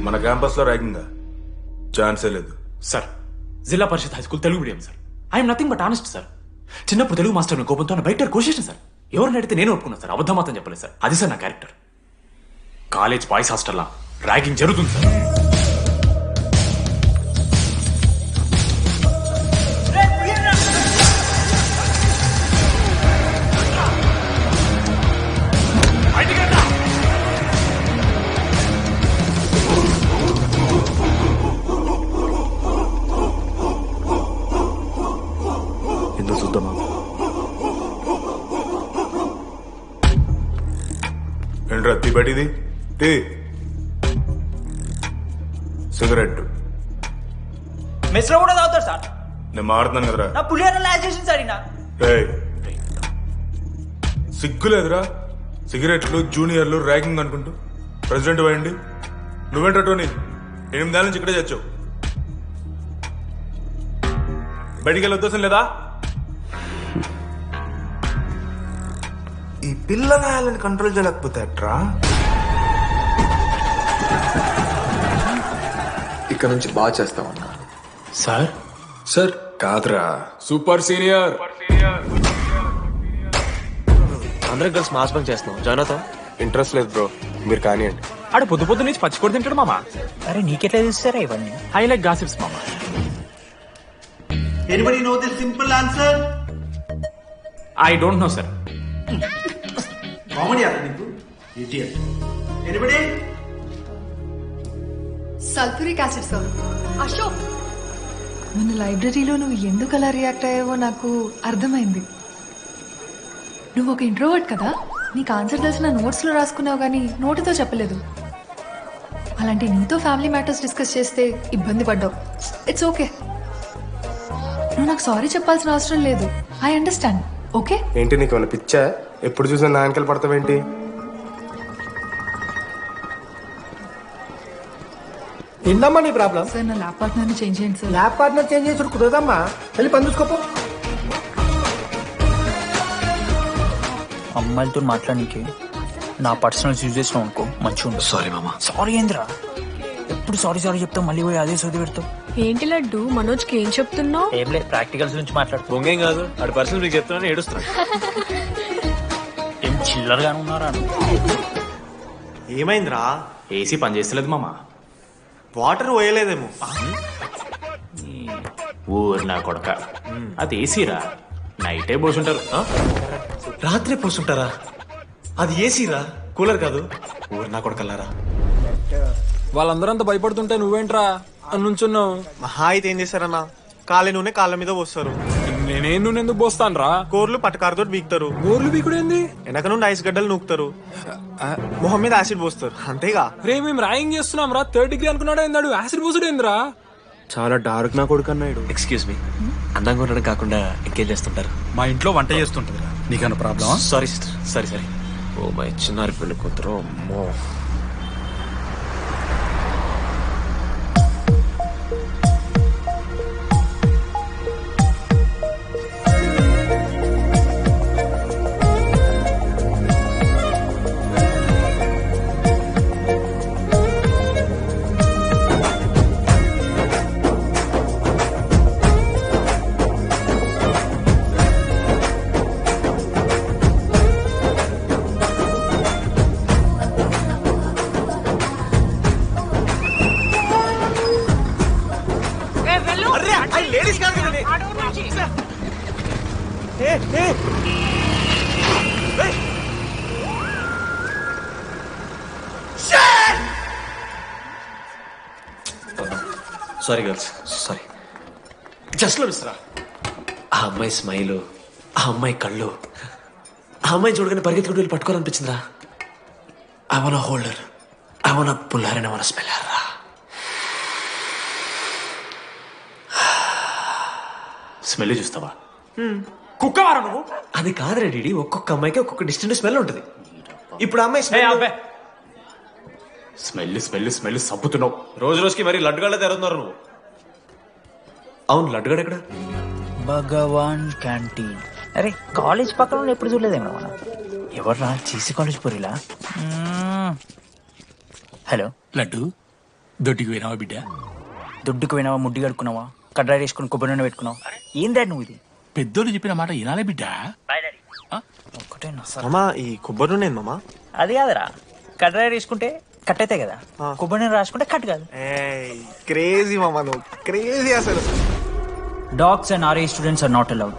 మన క్యాంపస్ లో ర్యాగింగ్ ఛాన్సే లేదు sir Zilla Parishad high school Telugu medium sir I'm nothing but honest sir. చిన్నప్పుడు తెలుగు మాస్టర్ కోపంతో బయట కోసేసిన సార్. ఎవరిని అడిగితే నేను ఒప్పుకున్నాను సార్. అబద్ధం మాత్రం చెప్పలేదు సార్. అది సార్ నా క్యారెక్టర్. కాలేజ్ బాయ్స్ హాస్టల్లా ర్యాగింగ్ జరుగుతుంది సార్. ఎందుకు చూద్దామా? ఏంట్రా తీ బయటిది తీ. సిగరెట్ మెస్ లో కూడా తాగుతారు సార్. నేను మాడుతున్నాను కదరా. నా పులిహోర లాస్ట్ చేసింది సార్ ఈయన. ఏయ్, సిగ్గులేదురా? సిగరెట్లు జూనియర్లు ర్యాగింగ్ అనుకుంటూ ప్రెసిడెంట్ పోయండి. నువ్వేంట్రా టోనీ 8 ఏళ్ళ నుంచి ఇక్కడే చచ్చావు. బయటికి వెళ్ళే ఉద్దేశం లేదా? ఈ పిల్లగాయలని కంట్రోల్ చేయలేకపోతే ఎట్రా? ఇక్కడ నుంచి బాగా చేస్తామన్నా. సార్ సార్ కాదురా, సూపర్ సీనియర్. అందరం కలిసి మాస్ బంక్ చేస్తున్నాం. జాయిన్ అవుతాం? ఇంట్రెస్ట్ లేదు బ్రో, మీరు కానివ్వండి. ఆడ పొద్దు నుంచి పచ్చికొడి తింటాడు మామ. అరే నీకెట్లా చూస్తారా ఇవన్నీ? ఐ లైక్ గాసిప్స్ మామ. Anybody know the simple answer? I don't know sir. Comedy आता నీకు idiot. Anybody? Sulphuric acid sir. Ashok, మన లైబ్రరీలో నువ్వు ఎందుకు అలా రియాక్ట్ అయ్యావో నాకు అర్థమైంది. నువ్వు ఒక ఇంట్రోవర్ట్ కదా, నీకు ఆన్సర్ తెలిసిన నోట్స్లో రాసుకున్నావు కానీ నోటితో చెప్పలేదు. అలాంటి నీతో ఫ్యామిలీ మ్యాటర్స్ డిస్కస్ చేస్తే ఇబ్బంది పడ్డావు. It's okay. నువ్వు నాకు సారీ చెప్పాల్సిన అవసరం లేదు. I understand. ఓకే? ఏంటి నీకు ఏమైనా పిచ్చా? ఎప్పుడు చూసినా నా వెనకాల పడతావేంటి? ఏందమ్మా నీ ప్రాబ్లం? సార్ నా ల్యాబ్ పార్ట్నర్ని చేంజ్ చేయండి సార్. ల్యాబ్ పార్ట్నర్ చేంజ్ చేసి కుదరదమ్మా. వెళ్ళి పని చూసుకోపో. అమ్మాయిలతో మాట్లాడానికి నా పర్సనల్ యూజ్ చేసినావు అనుకో మంచిగా ఉంటుంది. సారీ మామ. సారీ ఏంద్రా, ఎప్పుడు సారీ చెప్తావు, మళ్ళీ పోయి అదే సోది పెడతావు. ఏంటి లడ్డు మనోజ్కి ఏం చెప్తున్నావు? ఏం లేదు, ప్రాక్టికల్స్ గురించి మాట్లాడుతూ. బొంగేం కాదు, ఆడి పర్సనల్ మీకు చెప్తున్నాను ఏడుస్తున్నాను. ఏం చిల్లరగానే ఉన్నారా? ఏమైందిరా? ఏసీ పని చేస్తలేదు మామ. వాటర్ పోయలేదేమో. ఊరు నా కొడక, అది ఏసీరా. నైటే పోసుంటారు. రాత్రి పోస్తుంటారా? అది ఏసీరా, కూలర్ కాదు. ఊరు నా కొడకల్లారా. వాళ్ళందరూ అంత భయపడుతుంటే నువ్వేంట్రా అని నుంచున్నావు? మహా అయితే ఏం చేస్తారన్నా, కాళ్ళ నూనె కాళ్ళ మీద పోస్తారు. నేనేం నువ్వు ఎందుకు పోస్తాను రా? కోర్లు పట్టకారుతో బీక్తారు. గోర్లు బీకుడేంది? వెనక నుండి ఐస్ గడ్డలు నూకుతారు. మొహం మీద యాసిడ్ పోస్తారు. అంతేగా. రే మేము ర్యాగింగ్ చేస్తున్నాం రా. 3rd డిగ్రీ అనుకున్నాడు ఏందాడు? యాసిడ్ పోసుడేంద్రా? చాలా డార్క్ నా కొడుకు అన్నాడు. ఎక్స్క్యూజ్ మీ, అందంగా ఉండడం కాకుండా ఇంకేం చేస్తుంటారు? మా ఇంట్లో వంట చేస్తుంటది. నీకన్నా ప్రాబ్లమా? Sorry sister, sorry. Oh my చిన్నారి పెళ్లి కూతురు. అమ్మో. Sorry girls, sorry. జస్ట్ లో మిస్రా. ఆ అమ్మాయి స్మైల్, ఆ అమ్మాయి కళ్ళు, ఆ అమ్మాయి చూడగానే పరిగెత్తుకుంటూ వెళ్ళి పట్టుకోవాలనిపించిందిరా. I want hold her, I want pull her and I want smell రా. స్మెల్ చూస్తావా? కుక్కవారా నువ్వు? అది కాదురా డీడీ, ఒక్కొక్క అమ్మాయికి ఒక్కొక్క డిస్టెంట్ స్మెల్ ఉంటుంది. ఇప్పుడు ఆ అమ్మాయి స్మెల్ సబ్బుతున్నావు. రోజు రోజుకి మరి లడ్డుగడ్డ తెరుతున్నారు నువ్వు. అవును, లడ్డుగడ ఎక్కడ? భగవాన్ క్యాంటీన్. అరే కాలేజ్ పక్కన ఎప్పుడు చూడలేదేమో మనం. ఎవర్రా చీసీ కాలేజ్ పోరిలా? హలో లడ్డు, దొడ్డికి పోయినావా బిడ్డ? దుడ్డుకు పోయినావా, ముడ్డి కడుక్కున్నావా, కడ్రాయి వేసుకుని కొబ్బరి నూనె పెట్టుకున్నావా? ఏం డాడీ నువ్వు ఇది? పెద్దోళ్ళు చెప్పిన మాట వినాలే బిడ్డ. ఒక్కటేనా సార్? మామా ఈ కొబ్బరి నూనె మామా? అది కాదురా, కడ్రాయి వేసుకుంటే కట్ అవుతాయి కదా, కొబ్బరి నూనె రాసుకుంటే కట్ కాదు. క్రేజీ మామా, నువ్వు క్రేజీ అసలు. Dogs and R A students are not allowed.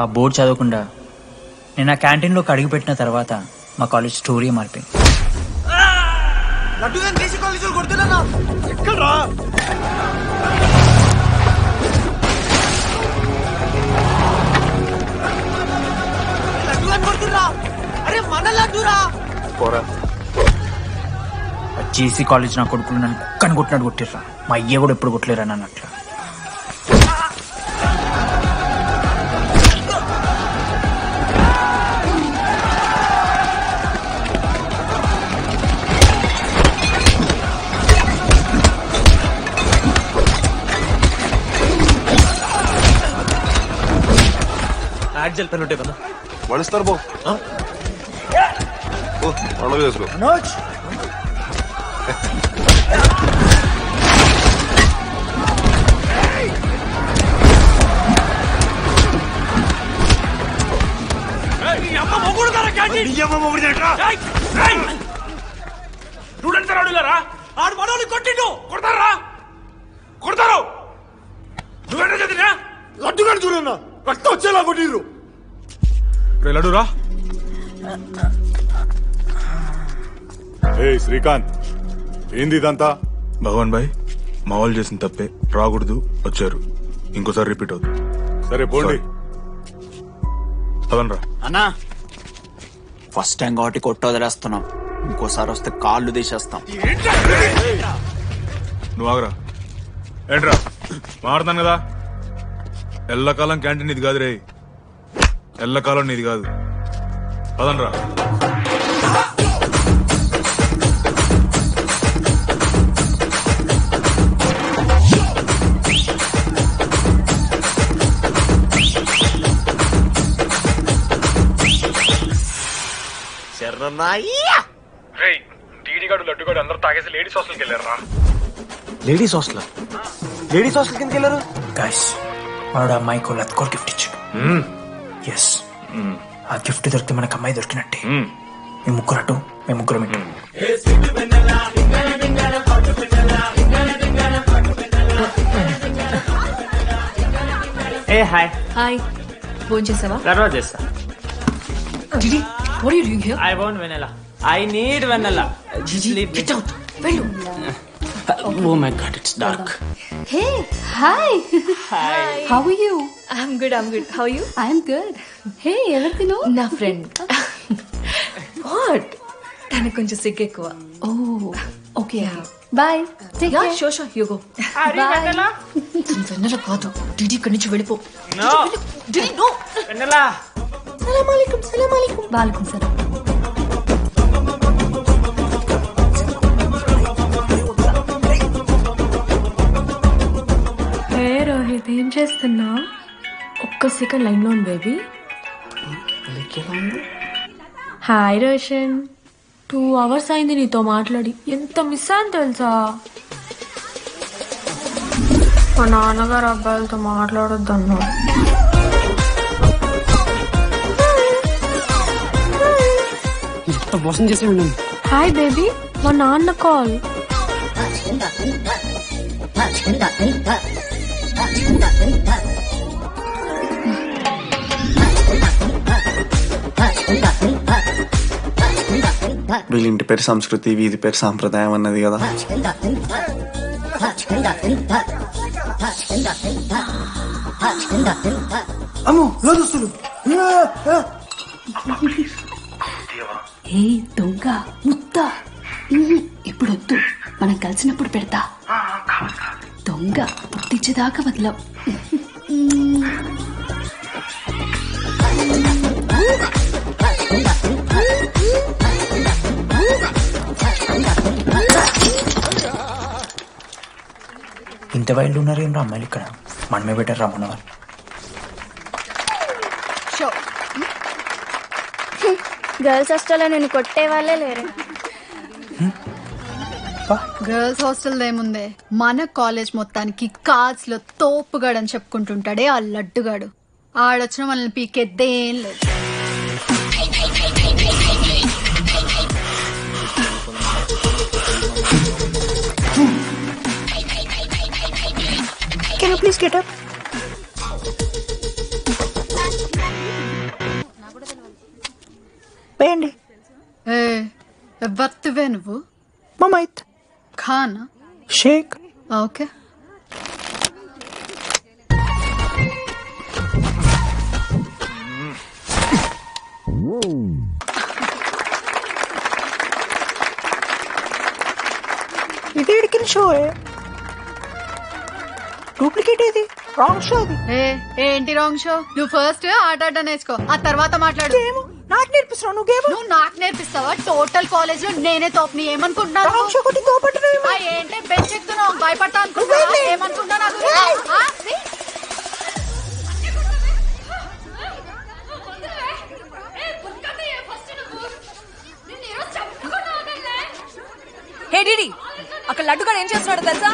ఆ బోర్డు చదవకుండా నేను ఆ క్యాంటీన్లోకి అడుగు పెట్టిన తర్వాత మా కాలేజ్ స్టోరీ మారిపోయింది. జేసీ కాలేజ్ నా కొడుకులు నన్ను కుక్కని కొట్టినట్టు కొట్టిర్రా. మా అయ్య కూడా ఎప్పుడు కొట్టలేరా నన్ను అట్లా. యాడ్జల్ పెన్ ఉంటే కదా వణిస్తారు బో పండుగ చేసుకో. ఆడు మనోళ్ళు కొట్టిండు, కొడతారా? కొడతారు. నువ్వేంటో చదివినా లడ్డుగా చూడన్నా రక్తం వచ్చేలా కొట్టిర్రు. లడ్డురా. ఏ శ్రీకాంత్, ఏంది ఇదంతా? భగవాన్ భాయ్, మా వాళ్ళు చేసిన తప్పే, రాకూడదు, వచ్చారు, ఇంకోసారి రిపీట్ అవుతుంది. సరే పోండి. అదనరా అన్నా, ఫస్ట్ టైం కాబట్టి కొట్ట వదిలేస్తున్నాం, ఇంకోసారి వస్తే కాళ్ళు తీసేస్తాం. నువ్వు ఆగరా. ఏంట్రా మారుతాను కదా. ఎల్లకాలం క్యాంటీన్ ఇది కాదు రే, ఎల్లకాలం నీది కాదు. అదనరా. టీడీగాడు లడ్డుగాడు అందరూ తాగేసి లేడీస్ హాస్టల్కి వెళ్ళారా? Ladies hostel? లేడీస్ హాస్టల్ కిందకి వెళ్ళారు? గైస్, వాడు అమ్మాయికి లత్కోర్ గిఫ్ట్ ఇచ్చాడు. ఎస్, ఆ గిఫ్ట్ దొరికితే మనకు అమ్మాయి దొరికినట్టే. మేము ముగ్గురు అటు, మేము ముగ్గురం ఇటు. ఏ హాయ్. హాయ్, ఫోన్ చేసావా? తర్వాత చేస్తా. Didi, what are you doing here? I want vanilla. I need vanilla. Gigi, get out. Hello. Oh my god, it's dark. Hey, hi. Hi. How are you? I'm good. How are you? I'm good. Hey, everything నా friend. What? తనకు కొంచెం సిగ్గు ఎక్కువ. Oh, okay. Bye. Take Yeah, care. sure, you go. Bye. తను వెన్నెల కాదు. DD ఇక్కడి నుంచి వెళ్ళిపో. No. DD, no. Vanilla. Salam alaikum. వాలేకుం సలాం. హే రోహిత్, ఏం చేస్తున్నా? ఒక్క సెకండ్ లైన్ లో బేబీ. హాయ్ రోషన్, 2 hours అయింది నీతో మాట్లాడి. ఎంత మిస్ అని తెలుసా? మా నాన్నగారు అబ్బాయిలతో మాట్లాడొద్దు అన్నాడు. మోసం చేసి ఉన్నాను. హాయ్ బేబీ, మా నాన్న కాల్. వీళ్ళ ఇంటి పేరు సంస్కృతి, వీధి పేరు సాంప్రదాయం అన్నది కదా. ఏ దొంగ ముత్త, ఇప్పుడు వద్దు, మనం కలిసినప్పుడు పెడతా. దొంగ పుట్టించేదాకా వదలం. ఇంత వైల్డ్ ఉన్నారు ఏం రా అమ్మాయిలు ఇక్కడ. మనమే బెటర్ రా మన వాళ్ళు. గర్ల్స్ హాస్టల్లో నేను కొట్టే వాళ్ళే లేరు. గర్ల్స్ హాస్టల్ ఏముందే, మన కాలేజ్ మొత్తానికి కార్డ్స్ లో తోపుగాడని చెప్పుకుంటుంటాడే ఆ లడ్డుగాడు. ఆడొచ్చిన మనల్ని పీకెద్దేం లేదు. Can you please get up? వేయండి. ఏ ఎవ్వత్తువే నువ్వు? మమైత్ ఖానా షేక్. ఓకే. ఇది ఎడికిన షో డూప్లికేట్ ఇది రాంగ్ షో అది. ఏంటి రాంగ్ షో? నువ్వు ఫస్ట్ ఆట నేర్చుకో, ఆ తర్వాత మాట్లాడు. నాకు నేర్పిస్తున్నావు నువ్వు గేమ్. నువ్వు నాకు నేర్పిస్తావా? టోటల్ కాలేజ్ లో నేనే తోపని ఏమనుకుంటున్నావు? రాంగ్ షో కొట్టి తోపట్టు. ఏంటి బెంచ్ ఎక్కుతున్నావు? భయపడతా అనుకుంటున్నా? ఏమనుకుంటా నాకు హే డిడి, అక్కడ లడ్డుగాడు ఏం చేస్తున్నాడు తెలుసా?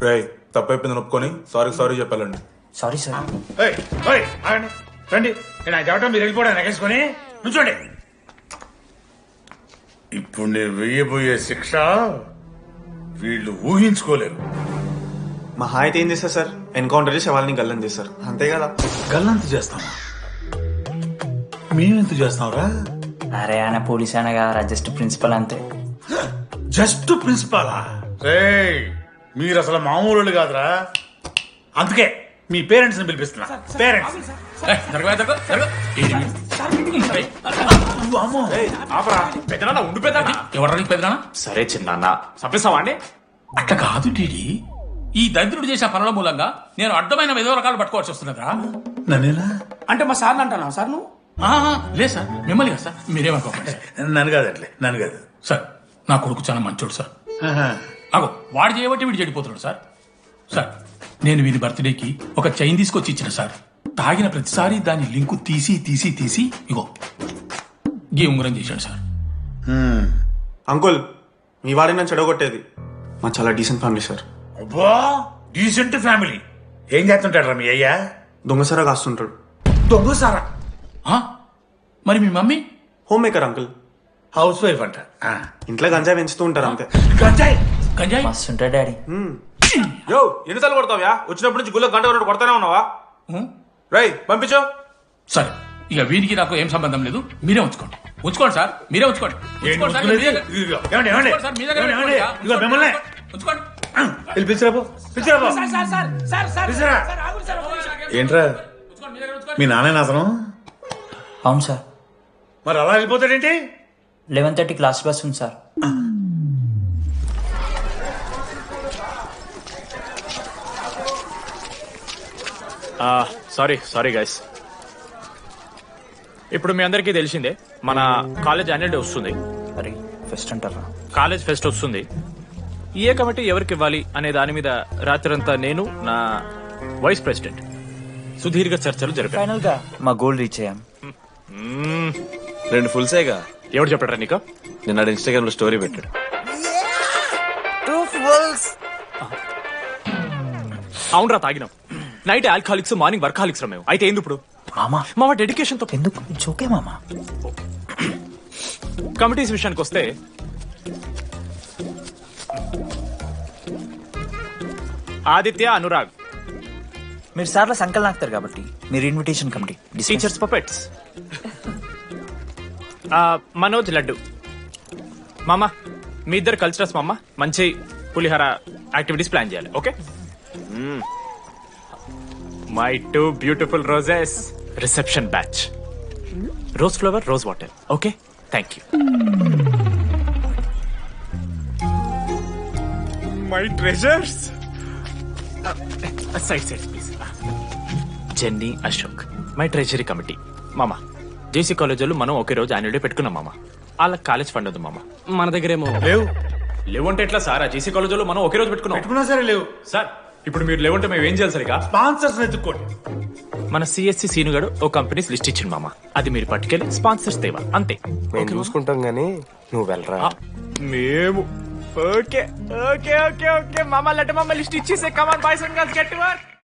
రేయ్, తప్పైపోయింది ఒప్పుకొని సారీ చెప్పాలండి. Sorry sir. రండి, నేను ఆయన చెప్పడం మీరు వెళ్ళిపోవడం ఎగేసుకొని నుంచోండి. ఇప్పుడు నేను వెయ్యబోయే శిక్ష వీళ్ళు ఊహించుకోలేరు. మా హాయితే ఏం చేస్తారు సార్? ఎన్కౌంటర్ చేసి వాళ్ళని గల్లం చేస్తారు, అంతే కదా? గల్లంత చేస్తాం, మేమెంత చేస్తాంరా? అరే ఆయన పోలీస్ అయినా కదా, జస్ట్ ప్రిన్సిపల్ అంతే. జస్ట్ ప్రిన్సిపాలా? రేయ్, మీరు అసలు మామూలు కాదురా. అందుకే మీ పేరెంట్స్ ని పిలిపిస్తున్నా. పేరెంట్స్ ఎవరికి పెద్దనా? సరే చిన్న చంపేస్తావా అండి? అట్లా కాదు టీడీ, ఈ దరిద్రుడు చేసిన పనుల మూలంగా నేను అడ్డమైన ఏదో రకాలు పట్టుకోవాల్సి వస్తున్నదా? నన్నేనా అంటే మా సార్ అంటానా సార్ నువ్వు? లేదు సార్, మిమ్మల్ని కదా సార్, మీరేమనుకోకండి. నన్ను కాదు అట్లే, నన్ను కాదు సార్. నా కొడుకు చాలా మంచోడు సార్. అగో వాడు చేయబట్టి వీడు చెడిపోతున్నాడు సార్. సార్, నేను వీడి బర్త్డేకి ఒక చైన్ తీసుకొచ్చి ఇచ్చిన సార్. తాగిన ప్రతిసారి దాని లింకు తీసి ఇగో గీ ఉంగరం చేశాడు సార్. అంకుల్, మీ వాడిని నన్ను చెడగొట్టేది. మా చాలా డీసెంట్ ఫ్యామిలీ సార్. అబ్బా, డీసెంట్ ఫ్యామిలీ. ఏం చేస్తుంటాడు రా మీ అయ్యా? దొంగసారా కాస్తుంటాడు. దొంగసారా? మరి మీ mummy? Homemaker uncle. Housewife అంట. ఇంట్లో గంజాయి పెంచుతూ ఉంటారు అంతే. గంజాయి మస్తు ఉంటాడు డాడీ. యో, ఎన్నిసార్లు కొడతావా? వచ్చినప్పటి నుంచి గుళ్ళ గంట కొట్టు కొడతానే ఉన్నావా? రై, పంపించో. సరే, ఇక వీరికి నాకు ఏం సంబంధం లేదు, మీరే ఉంచుకోండి. ఉంచుకోండి సార్, మీరే ఉంచుకోండి. ఏంట్రా మీ నాన్న అతను? అవును సార్. మరి అలా వెళ్ళిపోతాడేంటి? 11:30 క్లాస్ బస్ ఉంది సార్. Sorry guys. ఇప్పుడు మీ అందరికీ తెలిసిందే మన కాలేజ్ యాన్యువల్ డే వస్తుంది. అరే ఫెస్ట్ అంటారా? కాలేజ్ ఫెస్ట్ వస్తుంది. ఏ కమిటీ ఎవరికి ఇవ్వాలి అనే దాని మీద రాత్రంతా నేను, నా వైస్ ప్రెసిడెంట్ సుదీర్ఘ చర్చలు జరిపాను. ఫైనల్ గా మా గోల్ రీచ్ అయ్యాం. 2 ఫుల్ సేగా. ఎవరు చెప్పారా నీకు? నిన్న ఇన్స్టాగ్రామ్ లో స్టోరీ పెట్టాడు. 2 ఫుల్స్. అవునరా, తాగినాం. నైట్ ఆల్కహాలిక్స్, మార్నింగ్ వర్కాలిక్స్ రా మేము. అయితే ఏంది ఇప్పుడు? మా డెడికేషన్ తో ఎందుకు? ఇట్స్ ఓకే మామా. కమిటీస్ విషయానికి వస్తే ఆదిత్య, అనురాగ్. మీరు సార్ల సంకల్ నాకుతారు కాబట్టి మీరు invitation committee. Teachers puppets. Manoj, laddu. మామ, మీ ఇద్దరు కల్చరల్స్ మామ. మంచి పులిహార యాక్టివిటీస్ ప్లాన్ చేయాలి. Okay? My 2 beautiful roses reception batch. Rose flower rose water. Okay, thank you. My treasures. Side side please. Jenny, Ashok, my treasury committee. మామ, జేసీ కాలేజ్ వాళ్ళు మనం ఒకే రోజు annual day పెట్టుకున్నాం మామ. వాళ్ళకి కాలేజ్ ఫండ్ ఉంది మామ. మన దగ్గర ఏమో లేవంటే ఎట్లా సార్? ఆ జేసీ కాలేజ్ వాళ్ళు మనం ఒకే రోజు పెట్టుకున్నా సరే లేవు సార్. ఇప్పుడు మీరు లేవంటే మేము ఏం చేయాలి సరిగా? స్పాన్సర్స్ ఎత్తుక్కోండి. మన సిఎస్సి సీనుగాడు ఓ కంపెనీస్ లిస్ట్ ఇచ్చింది మామ. అది మీరు పట్టుకెళ్ళి స్పాన్సర్స్ తేవా, అంతే. మేము చూసుకుంటాం గానీ నువ్వు వెళ్ళరా. మేము ఓకే ఓకే ఓకే ఓకే మామ. లెట్ మామ లిస్ట్ ఇచ్చేసే. Come on boys and girls, get to work.